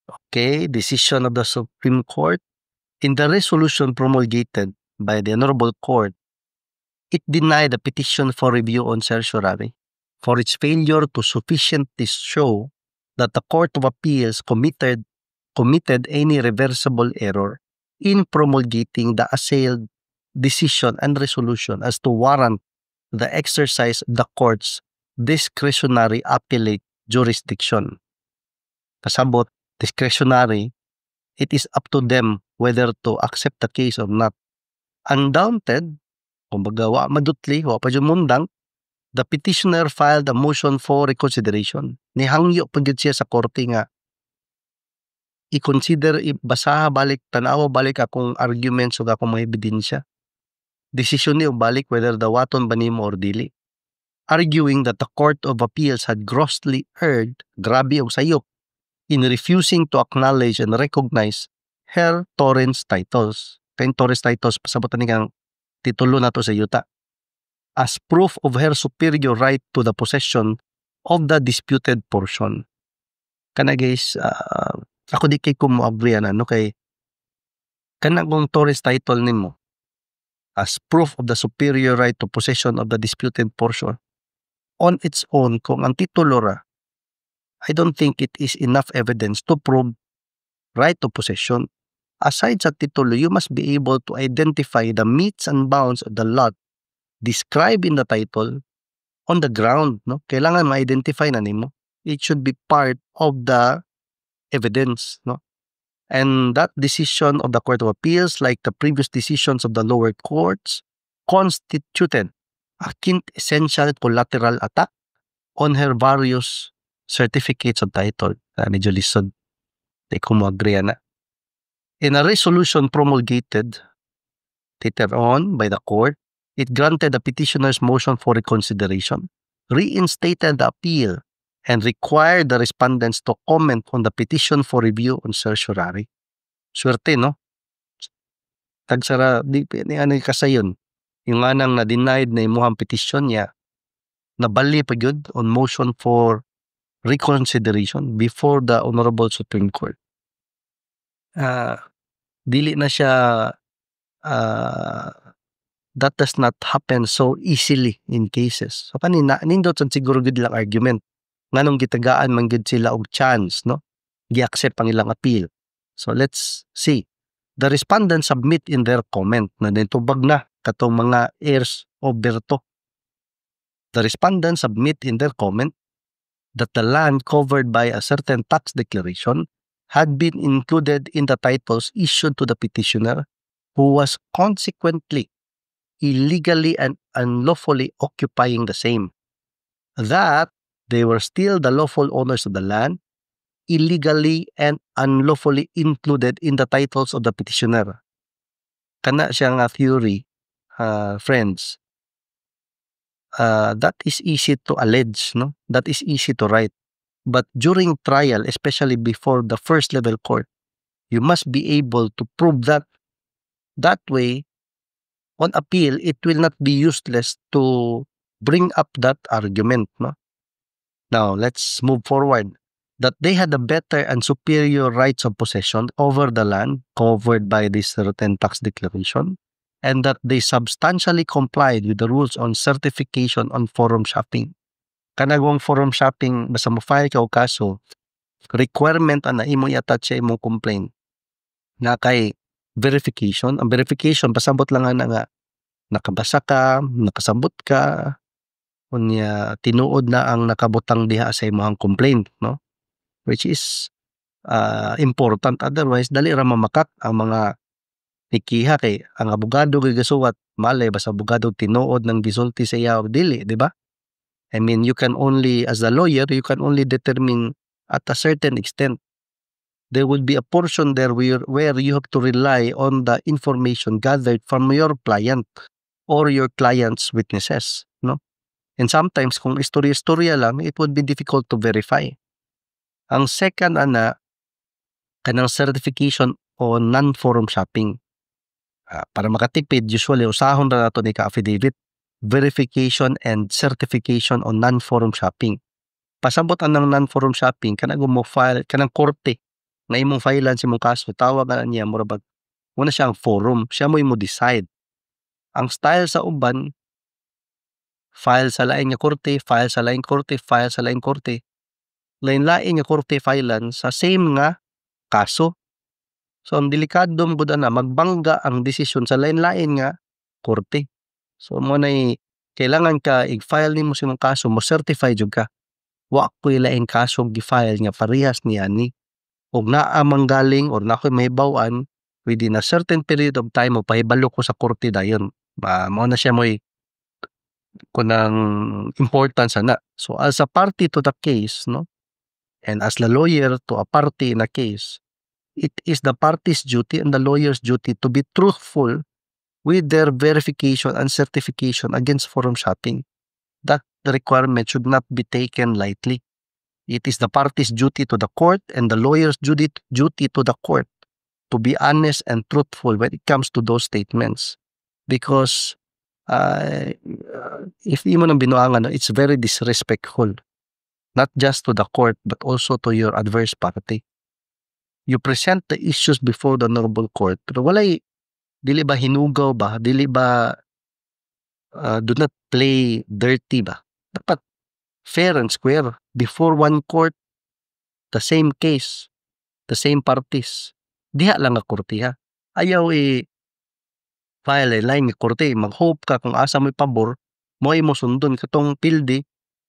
Okay, decision of the Supreme Court. In the resolution promulgated by the Honorable Court, it denied the petition for review on certiorari for its failure to sufficiently show that the Court of Appeals committed any reversible error in promulgating the assailed decision and resolution as to warrant the exercise of the court's discretionary appellate jurisdiction. Kasabot, discretionary, it is up to them whether to accept the case or not. Undaunted, kumbaga wa madutli, wa pa mundang, the petitioner filed a motion for reconsideration. Nihangyo pa gyud siya sa korte nga i-consider, basaha balik, tanawa balik akong arguments o akong mga ebidensya. Decision niyo balik whether dawaton ba nimo or dili. Arguing that the Court of Appeals had grossly erred, grabe og sayop, in refusing to acknowledge and recognize her Torrens titles. Kayong Torrens titles, pasabutan nilang titulo na to sa yuta, as proof of her superior right to the possession of the disputed portion. Kana guys, ako di kay ko mo-agree ano kay kana kung Torrens title nimo as proof of the superior right to possession of the disputed portion on its own, kung ang titulo ra, I don't think it is enough evidence to prove right to possession. Aside sa titulo, you must be able to identify the metes and bounds of the lot described in the title on the ground. No? Kailangan ma-identify na nimo. It should be part of the evidence. No? And that decision of the Court of Appeals, like the previous decisions of the lower courts, constituted a quintessential collateral attack on her various certificates of title. Medyo lisod. Di ko mo-agree na. In a resolution promulgated later on by the court, it granted the petitioner's motion for reconsideration, reinstated the appeal, and required the respondents to comment on the petition for review on certiorari. Swerte, no? Tagsara, di ano kasayon. Yung anang na-denied na imuhang petition niya, nabali pa yun on motion for reconsideration before the Honorable Supreme Court. Dili na siya, that does not happen so easily in cases. So kanina, nindot sa siguro gud lang argument. Nganong gitagaan man gud sila og chance, no? Gi-accept ang ilang appeal. So let's see. The respondents submit in their comment na nitubag na katong mga heirs of Berto. The respondents submit in their comment that the land covered by a certain tax declaration had been included in the titles issued to the petitioner, who was consequently illegally and unlawfully occupying the same. That they were still the lawful owners of the land, illegally and unlawfully included in the titles of the petitioner. Kana siyang theory, friends. That is easy to allege, no? That is easy to write. But during trial, especially before the first level court, you must be able to prove that. That way, on appeal, it will not be useless to bring up that argument. No? Now, let's move forward. That they had a better and superior rights of possession over the land covered by this certain tax declaration, and that they substantially complied with the rules on certification on forum shopping. Kanagong forum shopping, basta mo file ka o kaso, requirement na imo i-attach sa imong complaint na kay verification. Ang verification, pasabot lang nga nakabasa ka, nakasabot ka, unya tinuod na ang nakabutang diha sa imong complaint, no? Which is important. Otherwise, dali ra mamakak ang mga nikiha kay ang abogado kay gasuwat malay basta abogado tinuod ng gisulti sa iya dili, di ba? I mean, you can only, as a lawyer, you can only determine at a certain extent. There will be a portion there where you have to rely on the information gathered from your client or your client's witnesses, no? And sometimes, kung istorya-istorya lang, it would be difficult to verify. Ang second, kanang certification on non-forum shopping. Para makatipid, usually, usahon na nato ni ka-affidavit, verification and certification on non-forum shopping. Pasabot ang non-forum shopping, kanang mo file, kanang korte, na imong filean sa imong kaso tawag ana niya mura bag muna siyang forum, siya mo decide. Ang style sa uban file sa lain nga korte, file sa laing korte, file sa laing korte. Lain-lain nga korte filean sa same nga kaso. So ang delikado gud ana magbangga ang desisyon sa lain-lain nga korte. So mo nay kailangan ka i-file nimo sa imong kaso mo certify jud ka. Wa ko'y laing kasong gi-file nga parehas niani. Og naa manggaling or na ko'y mahibaw-an within a certain period of time mo pahibalo ko sa korte dayon. Mao na siya mo'y kunang importance ana. So as a party to the case, no, and as the lawyer to a party in a case, it is the party's duty and the lawyer's duty to be truthful with their verification and certification against forum shopping. That requirement should not be taken lightly. It is the party's duty to the court and the lawyer's duty to the court to be honest and truthful when it comes to those statements. Because if di mo nang binuangan, no, it's very disrespectful. Not just to the court but also to your adverse party. You present the issues before the honorable court pero walay dili ba hinugaw ba, dili ba do not play dirty ba. Dapat fair and square before one court, the same case, the same parties. Diha lang nga korte ha. Ayaw file line nga korte mag-hope ka kung asa mo pabor mo imo sundon katong pildi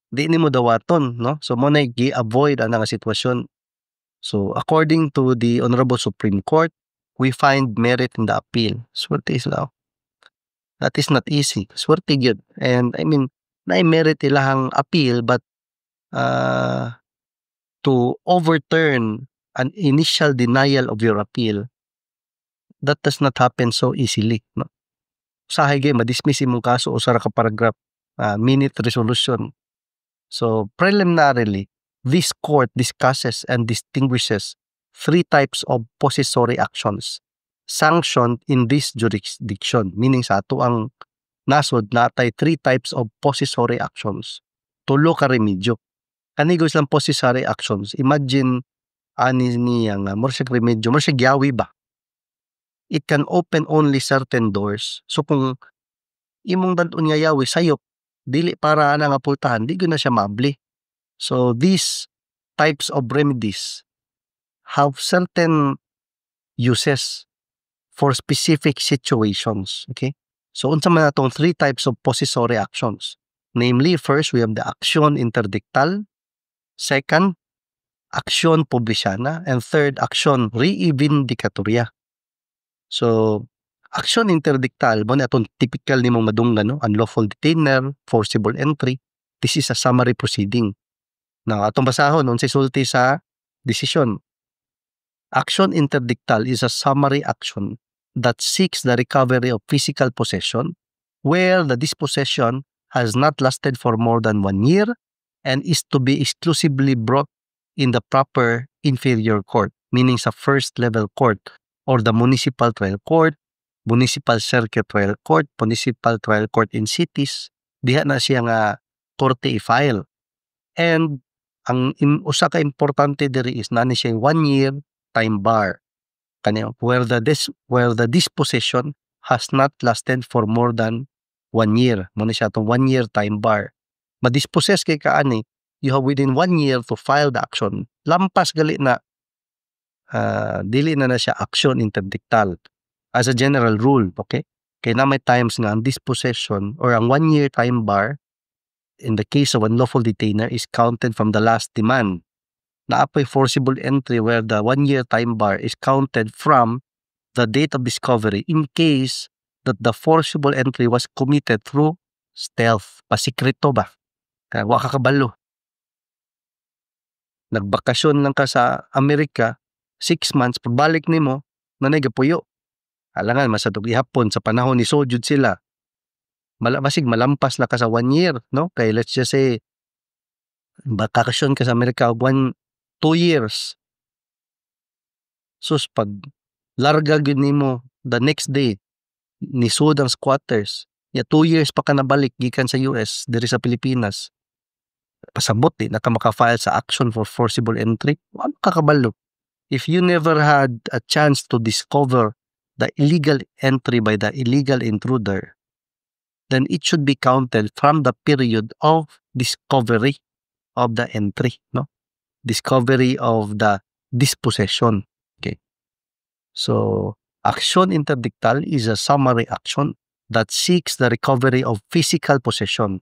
di nimo dawaton, no? So mo na gi-avoid ana nga sitwasyon. So according to the Honorable Supreme Court, we find merit in the appeal. Swerte is lao. That is not easy. Swerte gyud. And I mean, naay merit ilahang appeal but to overturn an initial denial of your appeal, that does not happen so easily, no? Usahay gyud ma-dismiss imong kaso usa ra ka paragraph, minute resolution. So preliminarily, this court discusses and distinguishes three types of possessory actions sanctioned in this jurisdiction. Meaning sa ato ang nasod natay three types of possessory actions. Tulo ka remedyo. Kanigos lang possessory actions. Imagine ani niya nga mo siya remedyo, mo siya giyawi ba? It can open only certain doors. So kung imong dan-on nga yawi sayop dili para ana nga pultahan, di gyud na siya maabli. So these types of remedies have certain uses for specific situations. Okay? So unsa man atong three types of possessory actions? Namely, first we have the action interdictal, second, action publicana, and third, action reivindicatoria. So action interdictal mo na atong typical nimong madunggan, no? Unlawful detainer, forcible entry. This is a summary proceeding. Now, atong basahon unsay sulti sa decision. Action interdictal is a summary action that seeks the recovery of physical possession where the dispossession has not lasted for more than 1 year and is to be exclusively brought in the proper inferior court, meaning sa first level court or the municipal trial court, municipal circuit trial court, municipal trial court in cities. Diha na siya nga korte i-file. And ang usa ka importante diri is nani siya 1 year time bar. Kanya where the dispossession has not lasted for more than 1 year. Mo na siya atong 1 year time bar. Madispossess kay kaani, you have within 1 year to file the action. Lampas gali na dili na siya action interdictal as a general rule, okay? Kay na may times nga ang dispossession or ang 1 year time bar in the case of unlawful detainer is counted from the last demand. Naapoy forcible entry where the 1 year time bar is counted from the date of discovery in case that the forcible entry was committed through stealth. Pasikreto ba? Kaya wa ka kabalo. Nagbakasyon lang ka sa Amerika, 6 months, pagbalik nimo, nanay gapuyo. Alangan, masadog ihapon sa panahon ni Sojud sila. Basig malampas na ka sa 1 year, no? Kay let's just say, bakasyon ka sa Amerika 2 years. Sus, pag larga gyud nimo the next day, ni sud ang squatters, 2 years pa ka nabalik gikan sa US, diri sa Pilipinas. Pasabot naka maka-file sa action for forcible entry. Ano kakabalo? if you never had a chance to discover the illegal entry by the illegal intruder, then it should be counted from the period of discovery of the entry, no? Discovery of the dispossession. Okay. So, action interdictal is a summary action that seeks the recovery of physical possession.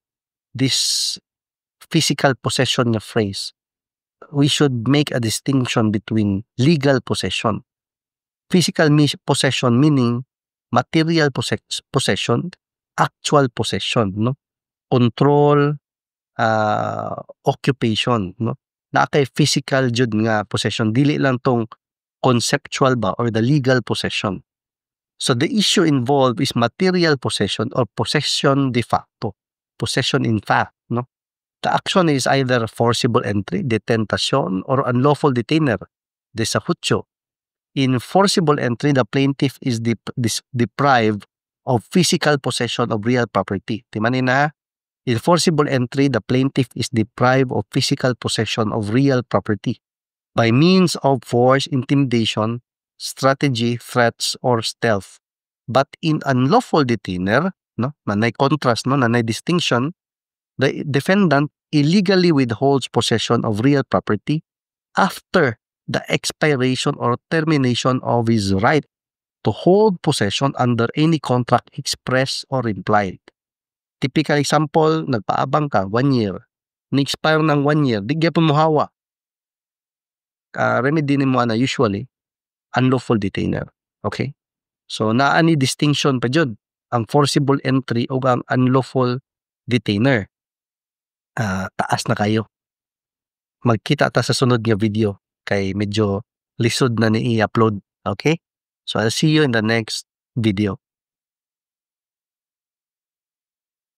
This physical possession na phrase, we should make a distinction between legal possession. Physical possession meaning material possession, actual possession, no? Control, occupation, no? Na kay physical jud nga possession, dili lang tong conceptual ba or the legal possession. So the issue involved is material possession or possession de facto, possession in fact, no? The action is either forcible entry, detentasyon, or unlawful detainer, desahucio. In forcible entry, the plaintiff is deprived of physical possession of real property. Timanin na, in forcible entry, the plaintiff is deprived of physical possession of real property by means of force, intimidation, strategy, threats, or stealth. But in unlawful detainer, no, nanay contrast, no, nanay distinction, the defendant illegally withholds possession of real property after the expiration or termination of his right to hold possession under any contract express or implied. Typical example, nagpaabang ka 1 year. Ni-expire ng 1 year, di gyapon mo hawa. Remedy ni mo na usually unlawful detainer. Okay? So naa ni distinction pa jud ang forcible entry o ang unlawful detainer. Taas na kayo. Magkita ta sa sunod nga video kay medyo lisod na ni i-upload. Okay? So I'll see you in the next video.